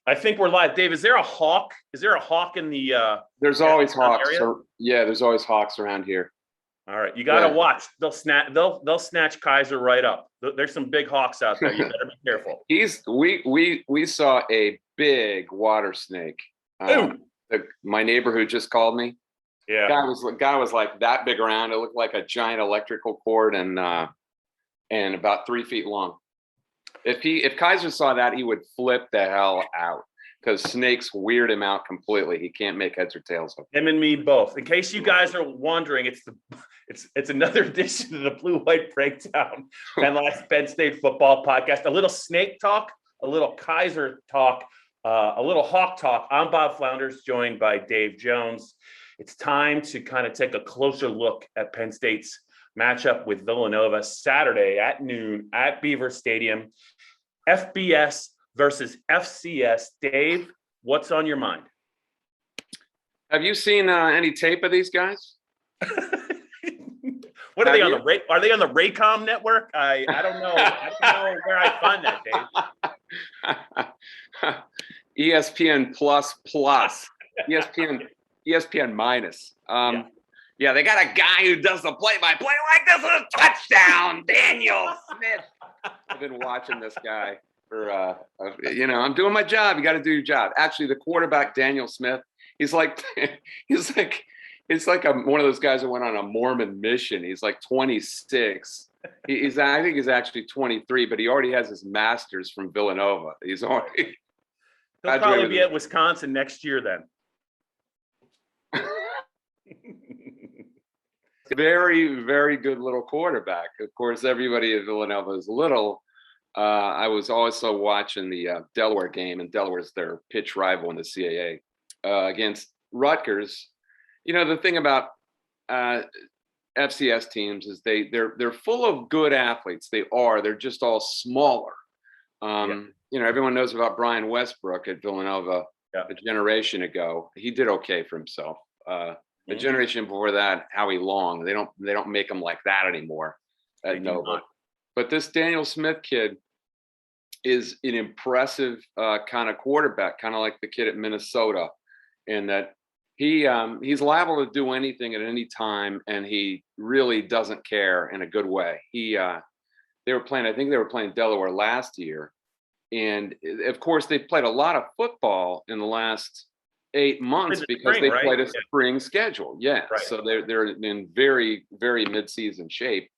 I think we're live. Dave, is there a hawk? Is there a hawk in the There's always hawks. area? Yeah, there's always hawks around here. All right, you got to watch. They'll snatch Kaiser right up. There's some big hawks out there. You better be careful. We saw a big water snake. My neighbor who just called me. Yeah. Guy was like that big around. It looked like a giant electrical cord and about 3 feet long. If Kaiser saw that, he would flip the hell out because snakes weird him out completely. He can't make heads or tails of him and me both. In case you guys are wondering, it's another edition of the Blue White Breakdown, PennLive Penn State football podcast. A little snake talk, a little Kaiser talk, a little hawk talk. I'm Bob Flounders, joined by Dave Jones. It's time to kind of take a closer look at Penn State's matchup with Villanova Saturday at noon at Beaver Stadium. FBS versus FCS. Dave, what's on your mind? Have you seen any tape of these guys? What are they on the Are they on the Raycom network? I don't know. I don't know where I find that, Dave. ESPN plus, ESPN minus. Yeah, they got a guy who does the play-by-play like this is a touchdown, Daniel Smith. I've been watching this guy for, I'm doing my job. You got to do your job. Actually, the quarterback, Daniel Smith, he's like one of those guys that went on a Mormon mission. He's like 26. I think he's actually 23, but he already has his master's from Villanova. He'll probably be at Wisconsin next year then. Very, very good little quarterback. Of course, everybody at Villanova is little. I was also watching the Delaware game, and Delaware's their pitch rival in the CAA against Rutgers. You know, the thing about FCS teams is they're full of good athletes. They're just all smaller. Everyone knows about Brian Westbrook at Villanova a generation ago. He did okay for himself. The generation before that, Howie Long, they don't make them like that anymore at Nova. But this Daniel Smith kid is an impressive kind of quarterback, kind of like the kid at Minnesota, in that he's liable to do anything at any time, and he really doesn't care in a good way. I think they were playing Delaware last year, and of course they played a lot of football in the last 8 months because they played a spring schedule. Yeah. Right. So they're in very, very mid-season shape.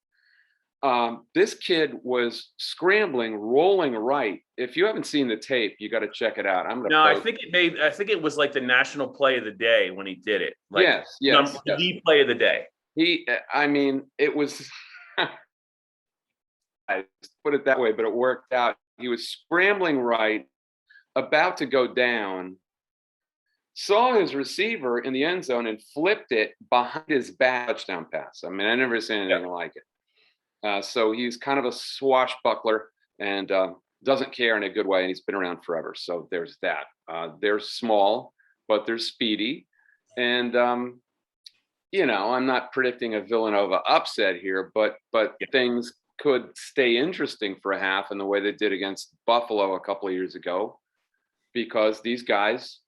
This kid was scrambling, rolling right. If you haven't seen the tape, you got to check it out. I think it was like the national play of the day when he did it. Like, yes. The play of the day. It was, I put it that way, but it worked out. He was scrambling right, about to go down, saw his receiver in the end zone and flipped it behind his back, touchdown pass. I mean, I never seen anything like it. So he's kind of a swashbuckler and doesn't care in a good way, and he's been around forever. So there's that. They're small, but they're speedy. And, I'm not predicting a Villanova upset here, but things could stay interesting for a half in the way they did against Buffalo a couple of years ago, because these guys,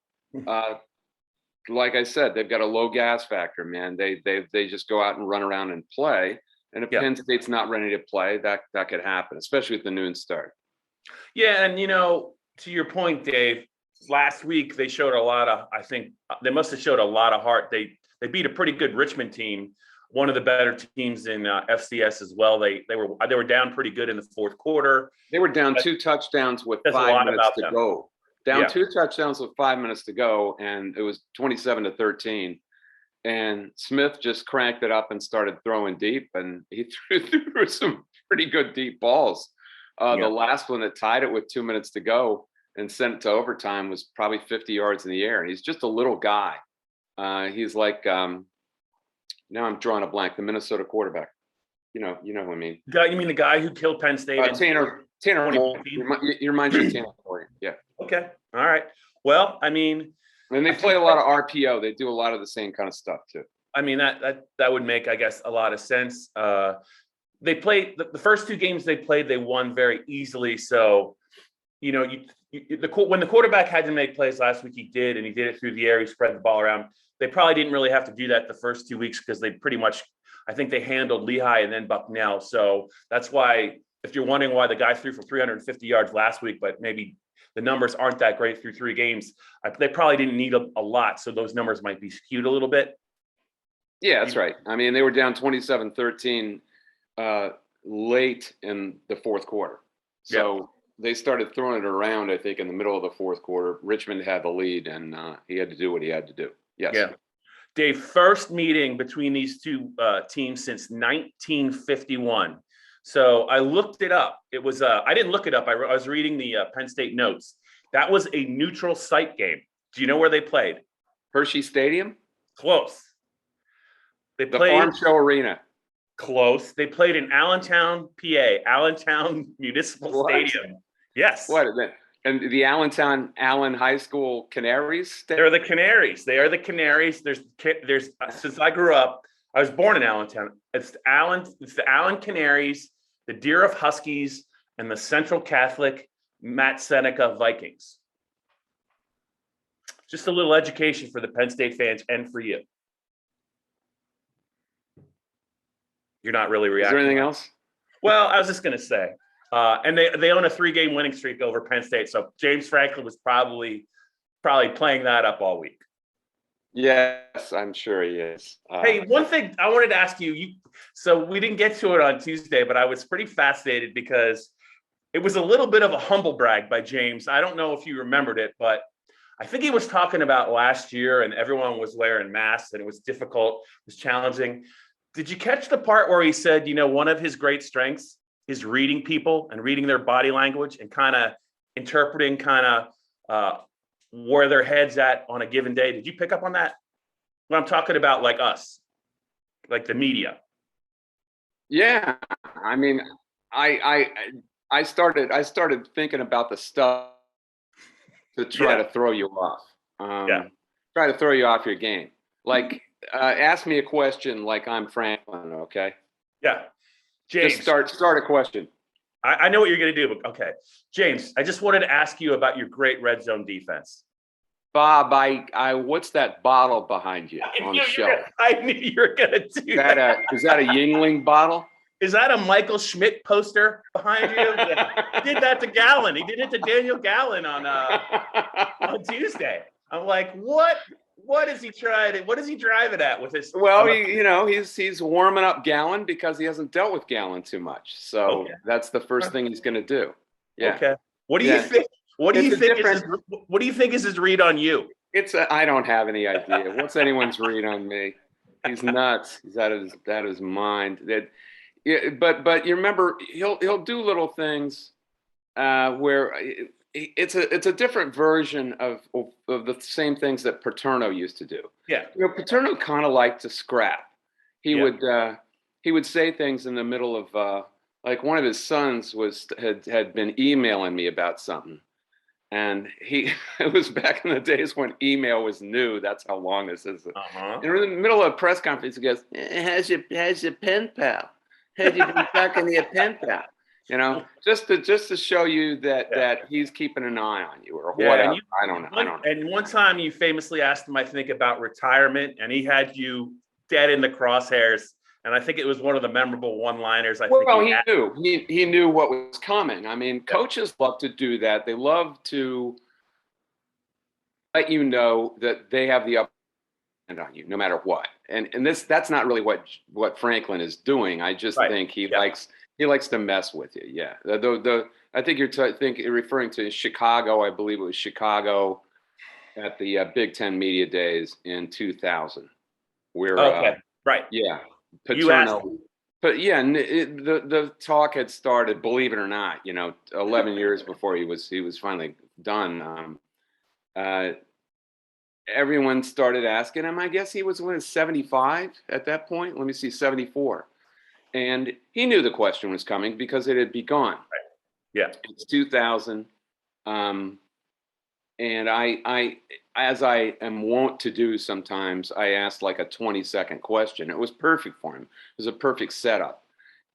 like I said, they've got a low gas factor, man. They just go out and run around and play. And if Penn State's not ready to play, that could happen, especially with the noon start. Yeah, and to your point, Dave, last week they showed a lot of. I think they must have showed a lot of heart. They beat a pretty good Richmond team, one of the better teams in FCS as well. They were down pretty good in the fourth quarter. They were down 2 touchdowns with 5 minutes to go. Down 2 touchdowns with 5 minutes to go, and it was 27-13. And Smith just cranked it up and started throwing deep, and he threw some pretty good deep balls. The last one that tied it with 2 minutes to go and sent it to overtime was probably 50 yards in the air. And he's just a little guy. He's like, now I'm drawing a blank, the Minnesota quarterback. You know who I mean. You mean the guy who killed Penn State? Tanner your mind's just Tanner Moore. Yeah. Okay. All right. Well, and they play a lot of RPO. They do a lot of the same kind of stuff too. That would make, I guess, a lot of sense. They played the first 2 games they played, they won very easily. So you know, when the quarterback had to make plays last week, he did, and he did it through the air. He spread the ball around. They probably didn't really have to do that the first 2 weeks because they pretty much, I think they handled Lehigh and then Bucknell. So that's why, if you're wondering why the guy threw for 350 yards last week, but maybe the numbers aren't that great through 3 games, they probably didn't need a lot. So those numbers might be skewed a little bit. Yeah, that's right. I mean, they were down 27-13 late in the fourth quarter. So they started throwing it around, I think, in the middle of the fourth quarter. Richmond had the lead, and he had to do what he had to do. Yes. Yeah. Dave, first meeting between these two teams since 1951. So I looked it up. It was I didn't look it up. I was reading the Penn State notes. That was a neutral site game. Do you know where they played? Hershey Stadium? Close. They The played Farm Show Arena. Close. They played in Allentown, PA, Allentown Municipal Stadium. Yes. What? And the Allen High School Canaries? They're the Canaries. They are the Canaries. There's since I grew up, I was born in Allentown. It's the Allen Canaries, the Deer of Huskies, and the Central Catholic Matt Seneca Vikings. Just a little education for the Penn State fans and for you. You're not really reacting. Is there anything else? Well, I was just going to say, and they own a 3-game winning streak over Penn State. So James Franklin was probably playing that up all week. Yes, I'm sure he is. Hey, one thing I wanted to ask you, so we didn't get to it on Tuesday, but I was pretty fascinated because it was a little bit of a humble brag by James. I don't know if you remembered it, but I think he was talking about last year and everyone was wearing masks and it was difficult, it was challenging. Did you catch the part where he said, one of his great strengths is reading people and reading their body language and kind of interpreting where their head's at on a given day? Did you pick up on that? When I'm talking about like us, like the media. Yeah. I mean, I started thinking about the stuff to try to throw you off. Try to throw you off your game. Like, ask me a question like I'm Franklin, okay? Yeah. James. Just start a question. I know what you're going to do, but okay. James, I just wanted to ask you about your great red zone defense. Bob, what's that bottle behind you on the shelf? I knew you were going to do that. Is that a Yingling bottle? Is that a Michael Schmidt poster behind you? He did that to Gallen. He did it to Daniel Gallen on Tuesday. I'm like, what? What is he trying? What is he driving at with his? Well, he's warming up Gallen because he hasn't dealt with Gallen too much. So that's the first thing he's going to do. Yeah. Okay. What do you think? What do you think is his read on you? I don't have any idea. What's anyone's read on me? He's nuts. He's out of his mind. But you remember he'll do little things where. It's a different version of the same things that Paterno used to do. Yeah. Paterno kind of liked to scrap. He would say things in the middle of like one of his sons had been emailing me about something. And it was back in the days when email was new. That's how long this is. And in the middle of a press conference, he goes, how's your pen pal? Have you been talking to your pen pal? Just to show you that he's keeping an eye on you or whatever. I don't know. And one time you famously asked him, I think, about retirement, and he had you dead in the crosshairs. And I think it was one of the memorable one-liners. He knew what was coming. I mean, coaches love to do that. They love to let you know that they have the upper hand on you, no matter what. And that's not really what Franklin is doing. I just think he likes. He likes to mess with you, yeah. I think you're referring to Chicago. I believe it was Chicago at the Big Ten Media Days in 2000. Where yeah, Paterno. But yeah, the talk had started. Believe it or not, 11 years before he was finally done. Everyone started asking him. I guess he was 75 at that point. Let me see, 74. And he knew the question was coming because it had begun. Right. Yeah. It's 2000. And I, as I am wont to do sometimes, I asked like a 20-second question. It was perfect for him. It was a perfect setup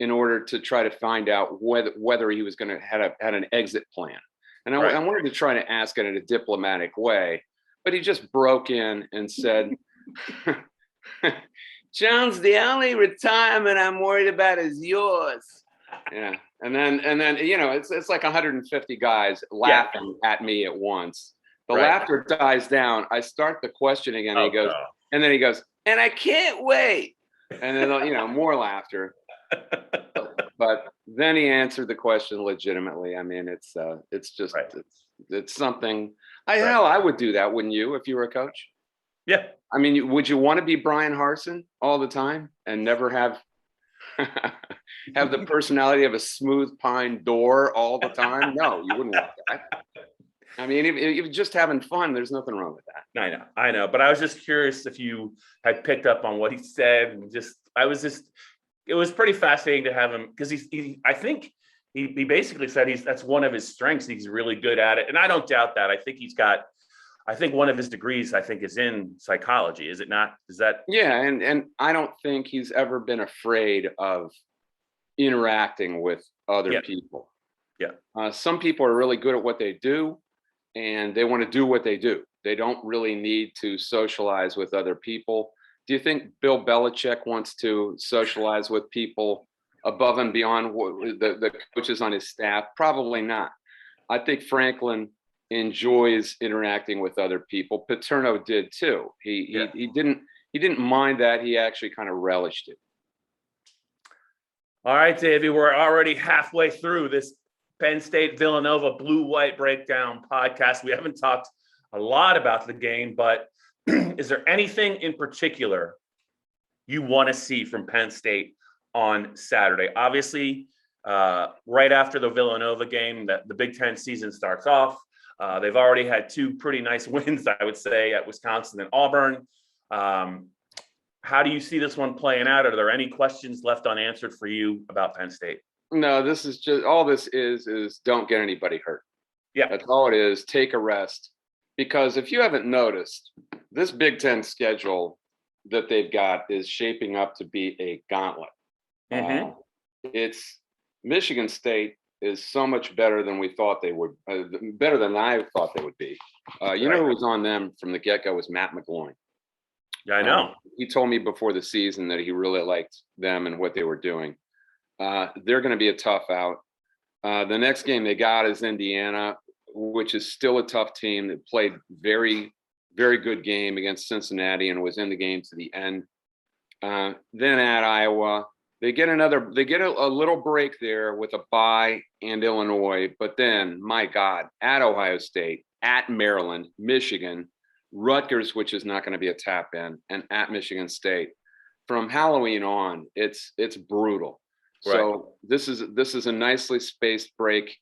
in order to try to find out whether he was going to had an exit plan. And I wanted to try to ask it in a diplomatic way, but he just broke in and said, Jones, the only retirement I'm worried about is yours. Yeah. And then, it's like 150 guys laughing at me at once. The laughter dies down. I start the question again. And he goes, and I can't wait. And then, more laughter. But then he answered the question legitimately. I mean, it's just, it's something. Hell, I would do that, wouldn't you, if you were a coach? Yeah. I mean, would you want to be Brian Harsin all the time and never have the personality of a smooth pine door all the time? No, you wouldn't want that. I mean, if you're just having fun, there's nothing wrong with that. I know. But I was just curious if you had picked up on what he said, and it was pretty fascinating to have him, because I think he basically said that's one of his strengths. He's really good at it. And I don't doubt that. I think one of his degrees, is in psychology. Is it not? Is that? Yeah. And I don't think he's ever been afraid of interacting with other people. Yeah. Some people are really good at what they do, and they want to do what they do. They don't really need to socialize with other people. Do you think Bill Belichick wants to socialize with people above and beyond the coaches on his staff? Probably not. I think Franklin enjoys interacting with other people. Paterno did too. He didn't mind that. He actually kind of relished it. All right, Davey, we're already halfway through this Penn State-Villanova blue-white breakdown podcast. We haven't talked a lot about the game, but is there anything in particular you want to see from Penn State on Saturday? Obviously, right after the Villanova game, the Big Ten season starts off. They've already had two pretty nice wins, I would say, at Wisconsin and Auburn. How do you see this one playing out? Are there any questions left unanswered for you about Penn State? No, this is just all this is don't get anybody hurt. Yeah. That's all it is. Take a rest. Because if you haven't noticed, this Big Ten schedule that they've got is shaping up to be a gauntlet. Mm-hmm. It's Michigan State is so much better than we thought they would, better than I thought they would be. You know who was on them from the get-go was Matt McGloin. Yeah, I know. He told me before the season that he really liked them and what they were doing. They're going to be a tough out. The next game they got is Indiana, which is still a tough team that played very, very good game against Cincinnati and was in the game to the end. Then at Iowa, they get a little break there with a bye and Illinois, but then, my God, at Ohio State, at Maryland, Michigan, Rutgers, which is not going to be a tap in, and at Michigan State. From Halloween on, it's brutal. Right. So this is a nicely spaced break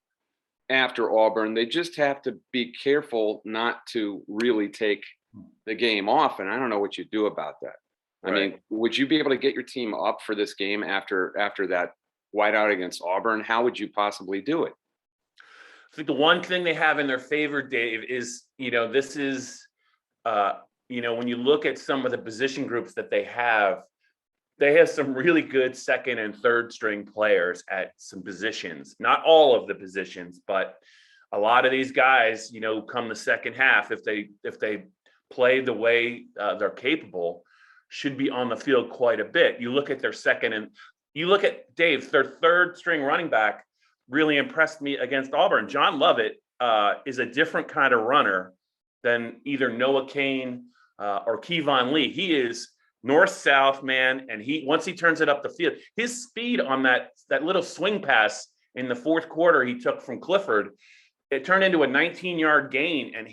after Auburn. They just have to be careful not to really take the game off, and I don't know what you do about that. Right. I mean, would you be able to get your team up for this game after that whiteout against Auburn? How would you possibly do it? I think the one thing they have in their favor, Dave, is, this is, when you look at some of the position groups that they have some really good second and third string players at some positions. Not all of the positions, but a lot of these guys, come the second half, if they play the way they're capable, should be on the field quite a bit. You look at their second, and you look at Dave, their third string running back really impressed me against Auburn. John Lovett is a different kind of runner than either Noah Cain or Kevon Lee. He is north-south, man, and once he turns it up the field, his speed on that little swing pass in the fourth quarter he took from Clifford, it turned into a 19-yard gain, and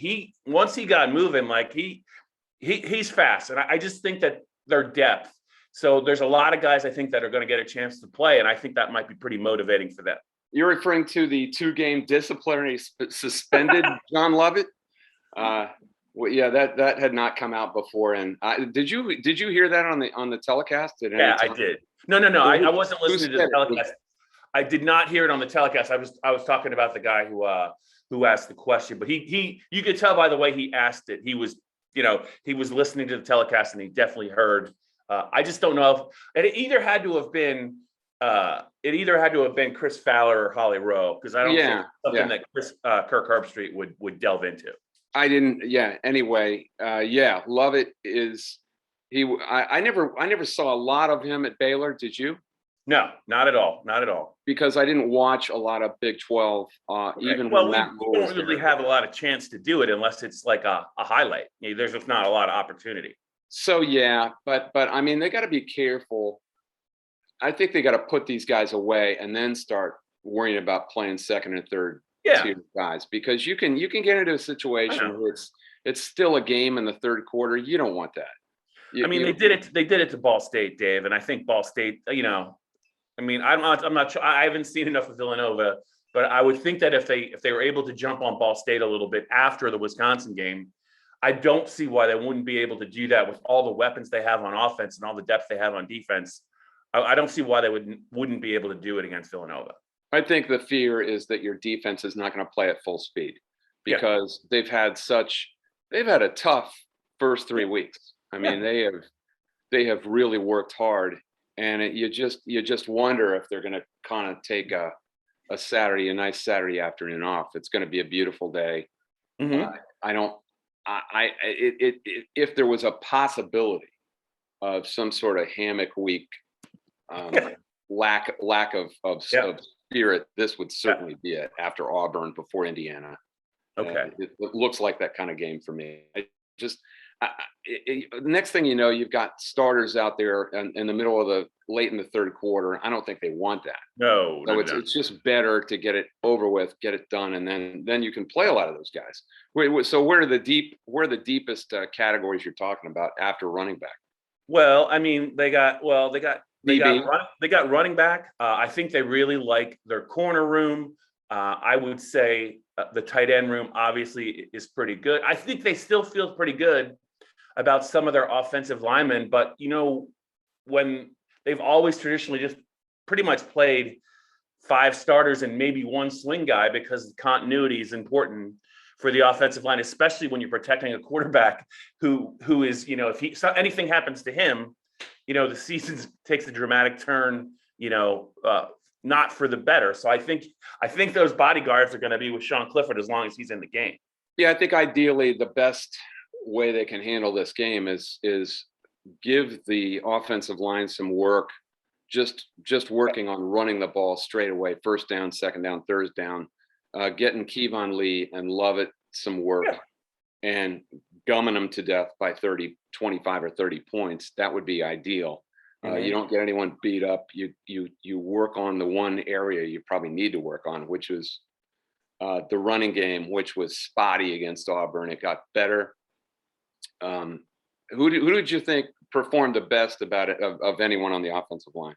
once he got moving, like he's fast, and I just think that their depth. So there's a lot of guys I think that are going to get a chance to play, and I think that might be pretty motivating for them. You're referring to the 2-game disciplinary suspended John Lovett? Well, yeah, that had not come out before. And did you hear that on the telecast? Yeah, I did. No. I wasn't listening to the telecast. I did not hear it on the telecast. I was talking about the guy who asked the question, but you could tell by the way he asked it. He was listening to the telecast, and he definitely heard. I just don't know if it either had to have been it either had to have been Chris Fowler or Holly Rowe, because I don't think something that Kirk Herbstreit would delve into. I didn't. Yeah. Anyway. Lovett is I never saw a lot of him at Baylor. Did you? No, not at all. Not at all. Because I didn't watch a lot of Big 12. Even well, when Matt we don't really have a lot of chance to do it unless it's like a highlight. There's just not a lot of opportunity. So but I mean, they got to be careful. I think they got to put these guys away and then start worrying about playing second and third tier guys, because you can get into a situation where it's still a game in the third quarter. You don't want that. They did it. They did it to Ball State, Dave, and I think Ball State. I'm not sure. I haven't seen enough of Villanova, but I would think that if they were able to jump on Ball State a little bit after the Wisconsin game, I don't see why they wouldn't be able to do that with all the weapons they have on offense and all the depth they have on defense. I don't see why they wouldn't be able to do it against Villanova. I think the fear is that your defense is not going to play at full speed, because they've had a tough first 3 weeks. I mean, they have really worked hard, and you just wonder if they're going to kind of take a nice Saturday afternoon off. It's going to be a beautiful day. Mm-hmm. If there was a possibility of some sort of hammock week, lack of spirit, this would certainly be it after Auburn, before Indiana. Okay. It looks like that kind of game for me. Next thing you know, you've got starters out there in the middle of late in the third quarter. I don't think they want that. No. It's just better to get it over with, get it done, and then you can play a lot of those guys. So where are the deepest categories you're talking about after running back? Well, I mean, they got running back. I think they really like their corner room. I would say the tight end room obviously is pretty good. I think they still feel pretty good about some of their offensive linemen, but when they've always traditionally just pretty much played 5 starters and maybe 1 swing guy, because continuity is important for the offensive line, especially when you're protecting a quarterback who is, if anything happens to him, the season takes a dramatic turn, not for the better. So I think those bodyguards are going to be with Sean Clifford as long as he's in the game. Yeah, I think ideally the best way they can handle this game is give the offensive line some work, just working on running the ball straight away, first down, second down, third down, getting Kevon Lee and Lovett some work, and gumming them to death by 30, 25 or 30 points. That would be ideal. You don't get anyone beat up. You work on the one area you probably need to work on, which was the running game, which was spotty against Auburn. It got better. Who did you think performed the best about it of anyone on the offensive line?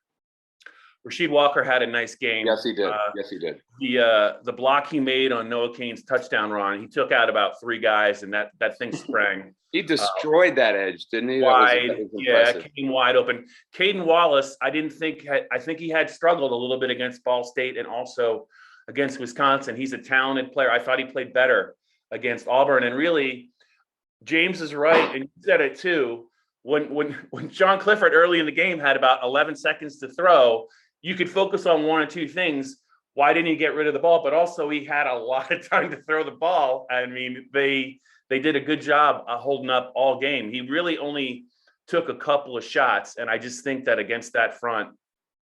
Rasheed Walker had a nice game. Yes, he did. Yes, he did. The block he made on Noah Cain's touchdown run, he took out about 3 guys, and that thing sprang. He destroyed that edge, didn't he? Wide, that was Cain wide open. Caden Wallace, I think he had struggled a little bit against Ball State and also against Wisconsin. He's a talented player. I thought he played better against Auburn. And really, James is right, and you said it too. When John Clifford early in the game had about 11 seconds to throw, you could focus on 1 or 2 things. Why didn't he get rid of the ball? But also he had a lot of time to throw the ball. I mean, they did a good job holding up all game. He really only took a couple of shots. And I just think that against that front,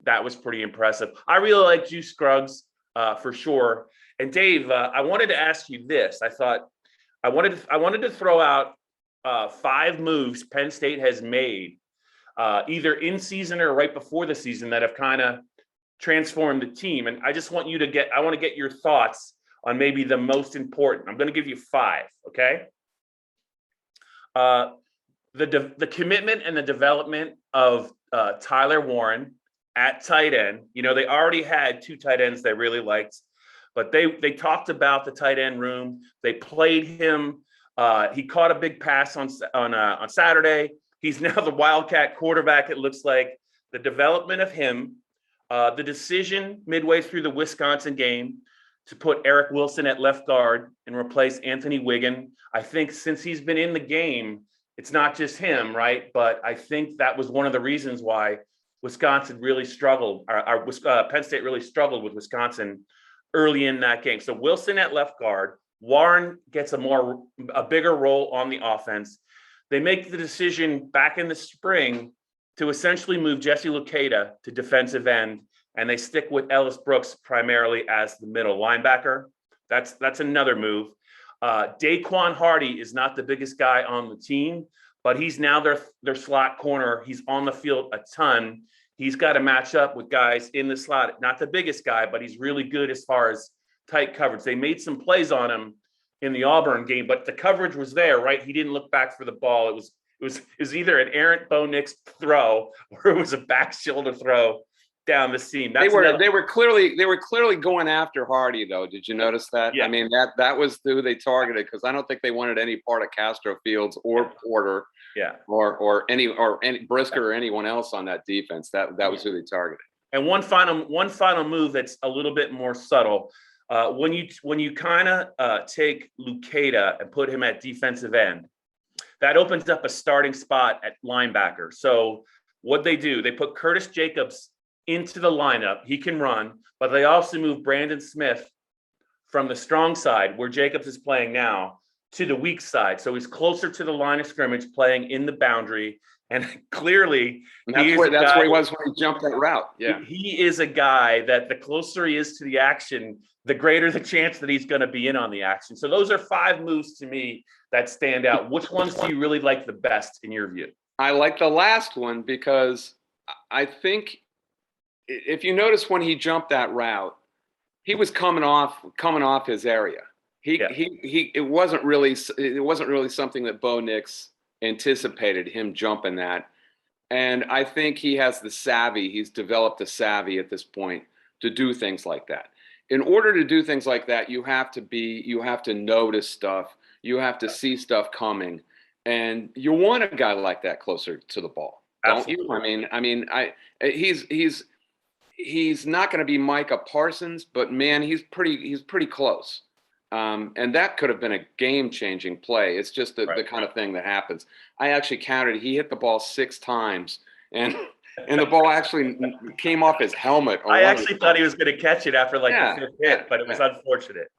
that was pretty impressive. I really like Juice Scruggs for sure. And Dave, I wanted to ask you this. I wanted to throw out 5 moves Penn State has made either in season or right before the season that have kind of transformed the team. And I just want you to I want to get your thoughts on maybe the most important. I'm going to give you 5. Okay. The commitment and the development of Tyler Warren at tight end. They already had 2 tight ends they really liked, but they talked about the tight end room. They played him. He caught a big pass on Saturday. He's now the Wildcat quarterback, it looks like. The development of him, the decision midway through the Wisconsin game to put Eric Wilson at left guard and replace Anthony Wiggin. I think since he's been in the game, it's not just him, right? But I think that was one of the reasons why Wisconsin really struggled. Penn State really struggled with Wisconsin early in that game. So Wilson at left guard, Warren gets a bigger role on the offense. They make the decision back in the spring to essentially move Jesse Luketa to defensive end, and they stick with Ellis Brooks primarily as the middle linebacker. That's another move. Daquan Hardy is not the biggest guy on the team, but he's now their slot corner. He's on the field a ton. He's got to match up with guys in the slot. Not the biggest guy, but he's really good as far as tight coverage. They made some plays on him in the Auburn game, but the coverage was there, right? He didn't look back for the ball. It was either an errant Bo Nix throw or it was a back shoulder throw down the seam. They were clearly going after Hardy, though. Did you notice that? Yeah. I mean, that was who they targeted, because I don't think they wanted any part of Castro Fields or Porter, or any Brisker or anyone else on that defense. That was who they targeted. And one final move that's a little bit more subtle. When you kind of take Luketa and put him at defensive end, that opens up a starting spot at linebacker. So what they do, they put Curtis Jacobs into the lineup. He can run, but they also move Brandon Smith from the strong side, where Jacobs is playing now, to the weak side. So he's closer to the line of scrimmage, playing in the boundary. And clearly, that's where he was when he jumped that route. Yeah, he is a guy that the closer he is to the action, the greater the chance that he's going to be in on the action. So those are 5 moves to me that stand out. Which ones do you really like the best in your view? I like the last one, because I think if you notice when he jumped that route, he was coming off his area. It wasn't really something that Bo Nix anticipated, him jumping that. And I think he has the savvy. He's developed the savvy at this point to do things like that. In order to do things like that, you have to notice stuff. You have to see stuff coming, and you want a guy like that closer to the ball, don't you? I mean, he's not going to be Micah Parsons, but man, he's pretty close. And that could have been a game-changing play. It's just the kind of thing that happens. I actually counted. He hit the ball 6 times, and the ball actually came off his helmet. I actually thought he was going to catch it after the 5th hit, but it was unfortunate.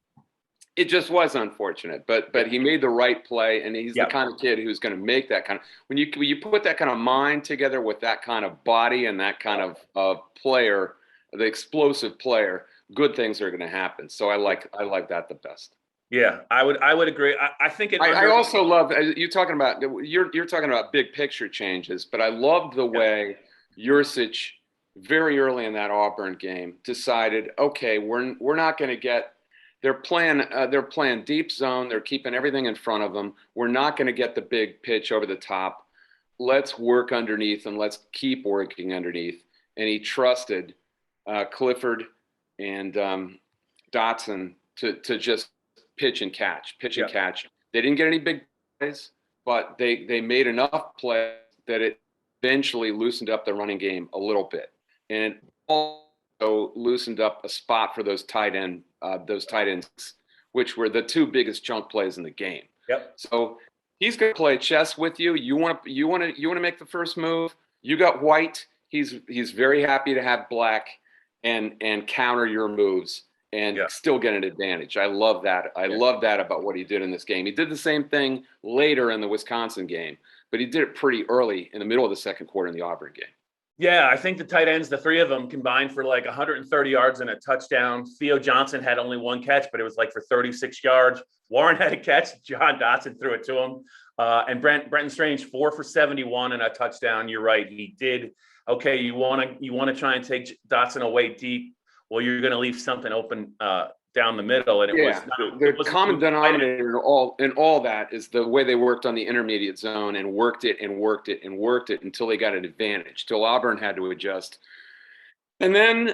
It just was unfortunate, but he made the right play, and he's the kind of kid who's going to make that kind of. When you put that kind of mind together with that kind of body and that kind of player, the explosive player, good things are going to happen. So I like that the best. Yeah, I would agree. I think I also love you're talking about big picture changes, but I loved the way Yurcich very early in that Auburn game decided, okay, we're not going to get. They're playing deep zone. They're keeping everything in front of them. We're not going to get the big pitch over the top. Let's work underneath, and let's keep working underneath. And he trusted Clifford and Dotson to just pitch and catch. They didn't get any big plays, but they made enough plays that it eventually loosened up the running game a little bit, and it also loosened up a spot for those tight ends, which were the 2 biggest chunk plays in the game. Yep. So he's going to play chess with you. You want to make the first move. You got White. He's very happy to have Black and counter your moves and still get an advantage. I love that. I love that about what he did in this game. He did the same thing later in the Wisconsin game, but he did it pretty early in the middle of the second quarter in the Auburn game. Yeah, I think the tight ends, the 3 of them combined for like 130 yards and a touchdown. Theo Johnson had only 1 catch, but it was like for 36 yards. Warren had a catch. John Dotson threw it to him. And Brenton Strange 4 for 71 and a touchdown. You're right. He did. Okay, you want to try and take Dotson away deep. Well, you're going to leave something open down the middle, and the common denominator in all that is the way they worked on the intermediate zone and worked it until they got an advantage, till Auburn had to adjust. And then,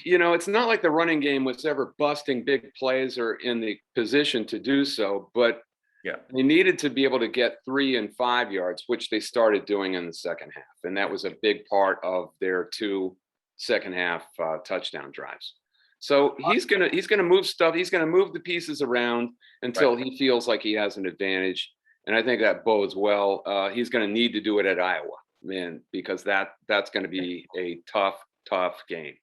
it's not like the running game was ever busting big plays or in the position to do so, but they needed to be able to get 3 and 5 yards, which they started doing in the second half, and that was a big part of their 2 second half touchdown drives. So he's gonna move stuff. He's gonna move the pieces around until he feels like he has an advantage, and I think that bodes well. He's gonna need to do it at Iowa. man, because that's going to be a tough game.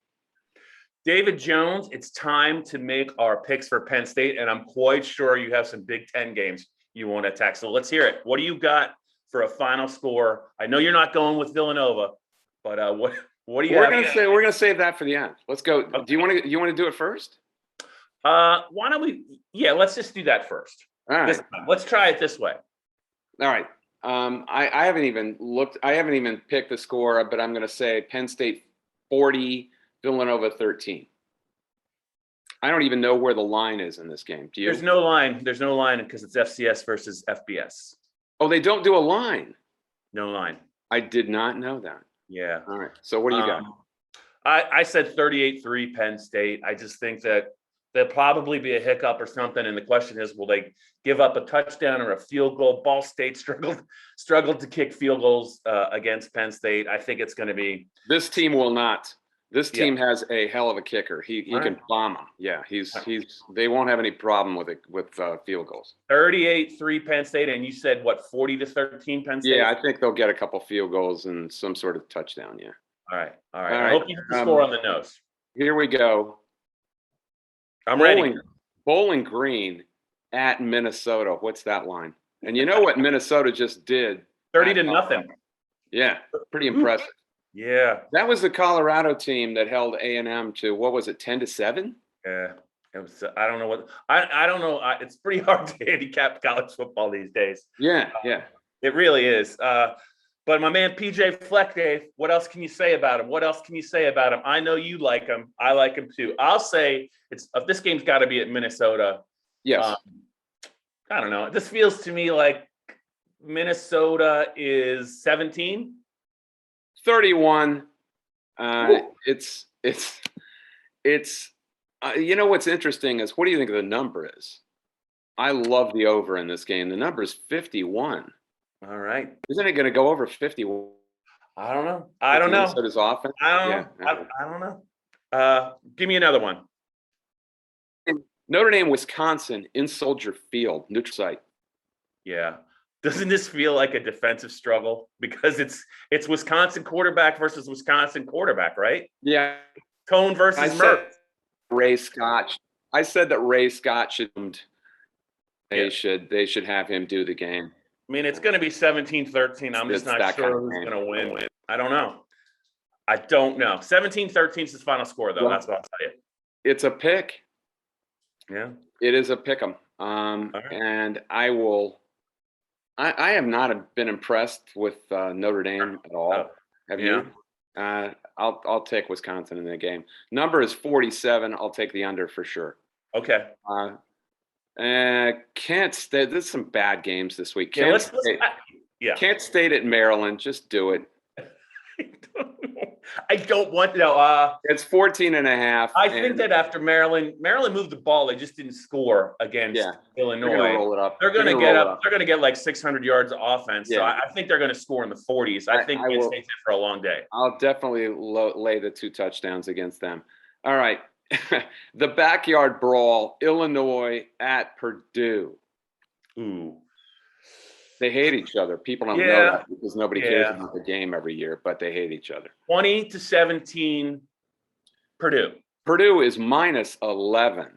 David Jones, it's time to make our picks for Penn State, and I'm quite sure you have some Big Ten games you want to attack. So let's hear it. What do you got for a final score? I know you're not going with Villanova, but what do you? We're gonna save that for the end. Let's go. Okay. Do you want to do it first? Why don't we? Yeah, let's just do that first. All right. Let's try it this way. All right. I haven't even looked. I haven't even picked the score, but I'm going to say Penn State 40, Villanova 13. I don't even know where the line is in this game. Do you? There's no line. There's no line because it's FCS versus FBS. Oh, they don't do a line. No line. I did not know that. Yeah. All right. So what do you got? I said 38-3 Penn State. I just think that there'll probably be a hiccup or something. And the question is, will they give up a touchdown or a field goal? Ball State struggled to kick field goals against Penn State. I think it's going to be. This team will not. This team has a hell of a kicker. He can bomb them. Yeah, they won't have any problem with it with field goals. 38-3 Penn State, and you said what, 40-13 Penn State? Yeah, I think they'll get a couple field goals and some sort of touchdown. Yeah. All right. I hope you can score on the nose. Here we go. I'm ready. Bowling Green at Minnesota. What's that line? And you know what Minnesota just did? 30-0. Yeah, pretty impressive. Yeah, that was the Colorado team that held A&M to, what was it, 10-7? Yeah, it was. I don't know what. I don't know. It's pretty hard to handicap college football these days. Yeah, it really is. But my man PJ Fleck, Dave, what else can you say about him? I know you like him. I like him too. I'll say this game's got to be at Minnesota. Yes. I don't know. This feels to me like Minnesota is 17. 31. It's you know what's interesting is, what do you think the number is? I love the over in this game. The number is 51. All right. Isn't it going to go over 51? I don't know. Minnesota's offense. I don't know. Give me another one. Notre Dame, Wisconsin in Soldier Field, neutral site. Yeah. Doesn't this feel like a defensive struggle? Because it's Wisconsin quarterback versus Wisconsin quarterback, right? Yeah. Cone versus Mertz. Ray Scott. I said that Ray Scott they should have him do the game. I mean, it's going to be 17-13. I'm just not sure who's going to win. I don't know. 17-13 is the final score, though. Well, that's what I'll tell you. It's a pick. Yeah. It is a pick 'em. Right. And I have not been impressed with Notre Dame at all. Have you? I'll take Wisconsin in the game. Number is 47. I'll take the under for sure. Okay. Kent State. There's some bad games this week. Kent State at Maryland. Just do it. I don't want to. It's 14.5. I think that after Maryland moved the ball, they just didn't score against Illinois. They're gonna roll it up. They're going to get up. They're going to get like 600 yards of offense. Yeah. So I think they're going to score in the 40s. I think Penn State's in for a long day. I'll definitely lay the 2 touchdowns against them. All right. The backyard brawl, Illinois at Purdue. Ooh. They hate each other. People don't know that because nobody cares about the game every year, but they hate each other. 20-17, Purdue. Purdue is minus 11.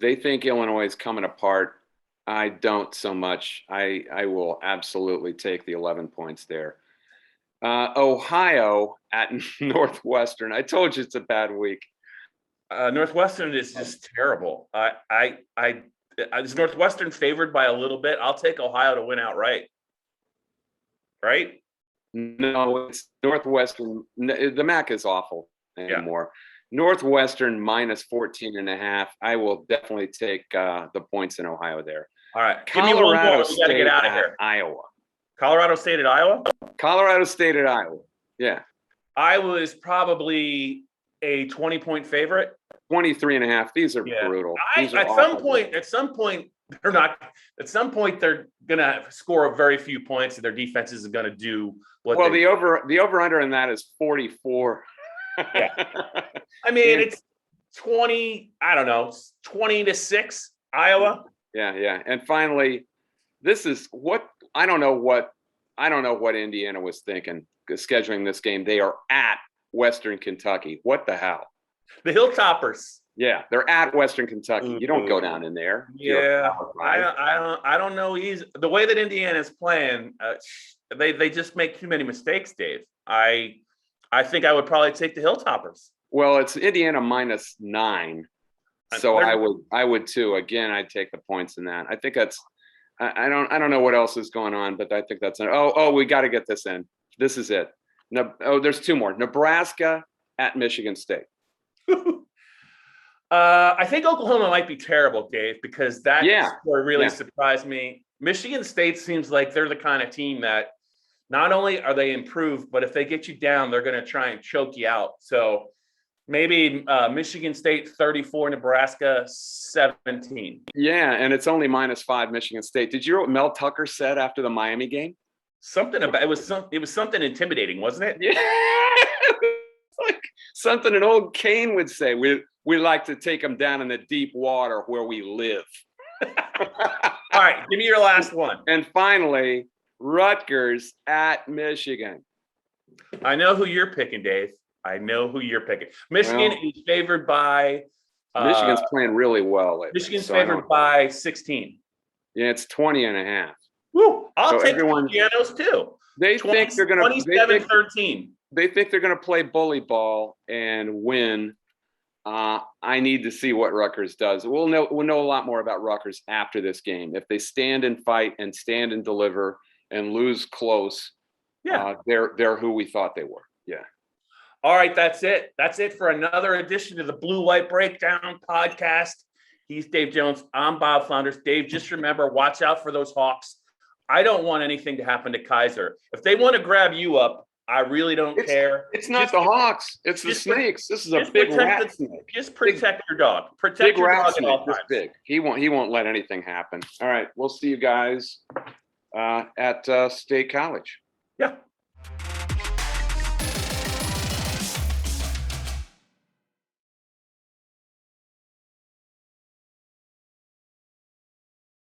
They think Illinois is coming apart. I don't so much. I will absolutely take the 11 points there. Ohio at Northwestern. I told you it's a bad week. Northwestern is just terrible. Is Northwestern favored by a little bit? I'll take Ohio to win outright. Right? No, it's Northwestern. The MAC is awful anymore. Northwestern minus 14.5. I will definitely take the points in Ohio there. All right. Give me one more. We got to get out of here. Iowa. Colorado State at Iowa? Colorado State at Iowa. Yeah. Iowa is probably a 20-point favorite. 23.5. These are brutal. At some point, they're not. At some point, they're gonna score very few points, and their defense is gonna do what. Well, the over under in that is 44. Yeah. I mean, it's 20. I don't know, 20-6 Iowa. Yeah. And finally, this is what I don't know what I don't know what Indiana was thinking scheduling this game. They are at Western Kentucky. What the hell? The Hilltoppers. Yeah, they're at Western Kentucky. You don't go down in there. Yeah, I don't know. The way that Indiana is playing, they just make too many mistakes, Dave. I think I would probably take the Hilltoppers. Well, it's Indiana -9, so I would too. Again, I'd take the points in that. I think that's. I don't know what else is going on, but I think that's. We got to get this in. This is it. No, there's two more. Nebraska at Michigan State. I think Oklahoma might be terrible, Dave, because that score really surprised me. Michigan State seems like they're the kind of team that not only are they improved, but if they get you down, they're going to try and choke you out. So maybe Michigan State 34, Nebraska 17. Yeah, and it's only -5 Michigan State. Did you hear what Mel Tucker said after the Miami game? Something about it was something intimidating, wasn't it? Yeah, like something an old Kane would say. We like to take them down in the deep water where we live. All right, give me your last one. And finally, Rutgers at Michigan. I know who you're picking, Dave. I know who you're picking. Michigan is favored by. Michigan's playing really well lately. Michigan's favored by 16. Yeah, it's 20.5. Woo! I'll take the Pianos too. They think they're going to 27-13. They think they're going to play bully ball and win. I need to see what Rutgers does. We'll know a lot more about Rutgers after this game. If they stand and fight and stand and deliver and lose close, they're who we thought they were. Yeah. All right, that's it. That's it for another edition of the Blue White Breakdown podcast. He's Dave Jones. I'm Bob Flounders. Dave, just remember, watch out for those Hawks. I don't want anything to happen to Kaiser. If they want to grab you up, I really don't care. It's not the Hawks. It's the Snakes. This is a big rat snake. Just protect your dog. Protect your dog at all times. Big. He won't let anything happen. All right. We'll see you guys at State College. Yeah.